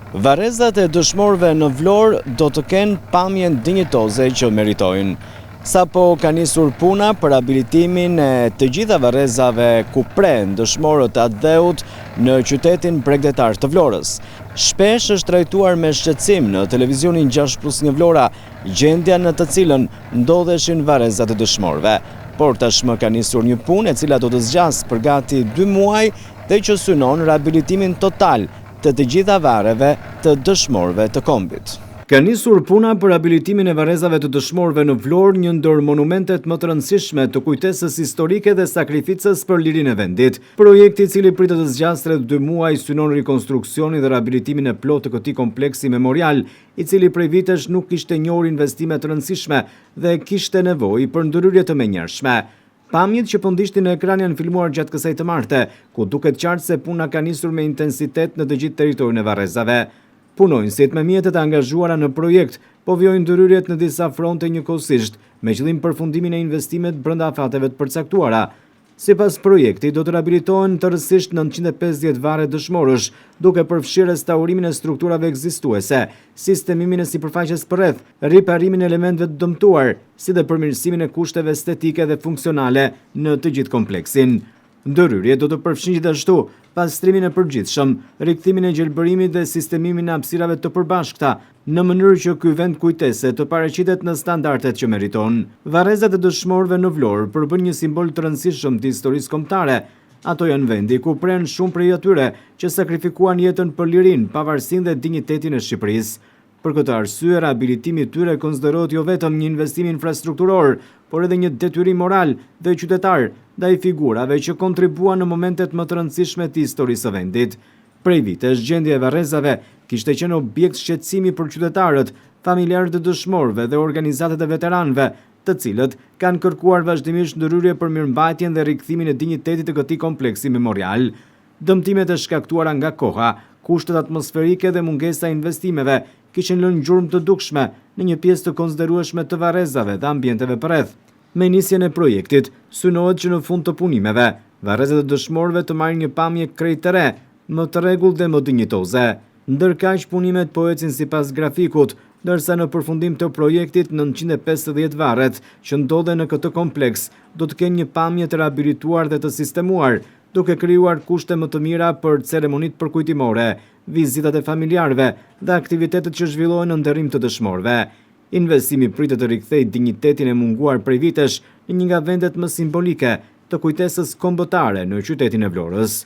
Varrezat e dëshmorëve në Vlorë do të kenë pamjen dinjitoze që meritojnë. Sapo ka nisur puna për abilitimin e të gjitha varrezave ku prehen dëshmorët atë dheut në qytetin bregdetar të Vlorës. Shpesh është trajtuar me shqetësim në televizionin 6+1 Vlora, gjendja në të cilën ndodheshin varrezat e dëshmorëve. Por tashmë ka nisur një punë e cila do të zgjasë për gati 2 muaj dhe që synon riabilitimin total të gjitha varreve të dëshmorëve të kombit. Ka nisur puna për abilitimin e varrezave të dëshmorëve në Vlorë, një ndër monumentet më të rëndësishme të kujtesës historike dhe sakrificës për lirinë e vendit. Projekti i cili pritet të zgjasë rreth 2 muaj synon rikonstruksionin dhe riabilitimin e plotë të këtij kompleksi memorial, i cili prej vitesh nuk kishte njohur investime të rëndësishme dhe kishte nevojë për ndërhyrje të menjëhershme. Pamjet që po ndishtin në ekran janë filmuar gjatë kësaj të marte, ku duket qartë se puna ka nisur me intensitet në të gjithë territorin e varrezave. Punonjësit me mjetet e angazhuara në projekt po vjojnë ndërhyrjet në disa fronte njëkohësisht, me qëllim përfundimin e investimet brenda fateve të përcaktuara. Sipas projektit do të riabilitohen tërësisht 950 varre dëshmorësh, duke përfshirë restaurimin e strukturave ekzistuese, sistemimin e sipërfaqes përreth, riparimin e elementeve të dëmtuar, si dhe përmirësimin e kushteve estetike dhe funksionale në të gjithë kompleksin. Ndërhyrje do të përfshin gjithashtu pastrimin e përgjithshëm, rikthimin e gjelbërimit dhe sistemimin e hapësirave të përbashkëta, në mënyrë që ky vend kujtese të paraqitet në standardet që meriton. Varrezat e dëshmorëve në Vlorë përbën një simbol të rëndësishëm të historisë kombëtare. Ato janë vendi ku prehen shumë prej atyre që sakrifikuan jetën për lirinë, pavarësinë dhe dinjitetin e Shqipërisë. Për këtë arsye, riabilitimi i tyre konsiderohet jo vetëm një investim infrastrukturor, por edhe një detyrim moral dhe qytetar ndaj figurave që kontribuan në momentet më të rëndësishme të historisë së vendit. Prej vitesh, gjendja e varrezave kishte qenë objekt shqetësimi për qytetarët, familjarët e dëshmorëve dhe organizatat e veteranëve, të cilët kanë kërkuar vazhdimisht ndërhyrje për mirëmbajtjen dhe rikthimin e dinjitetit të këtij kompleksi memorial. Dëmtimet e shkaktuara nga koha, kushtet atmosferike dhe mungesa e investimeve kishin lënë gjurmë të dukshme në një pjesë të konsiderueshme të varrezave dhe ambienteve përreth. Me nisjen e projektit, synohet që në fund të punimeve, varrezat e dëshmorëve të marrin një pamje krejt të re, më të rregullt dhe më dinjitoze. Ndërkaq punimet po ecin sipas grafikut, ndërsa në përfundim të projektit 950 varret që ndodhen në këtë kompleks do të kenë një pamje të riabilituar dhe të sistemuar, duke krijuar kushte më të mira për ceremonitë përkujtimore, vizitat e familjarëve dhe aktivitetet që zhvillohen në nderim të dëshmorëve. Investimi pritet të rikthejë dinjitetin e munguar prej vitesh në një nga vendet më simbolike të kujtesës kombëtare në qytetin e Vlorës.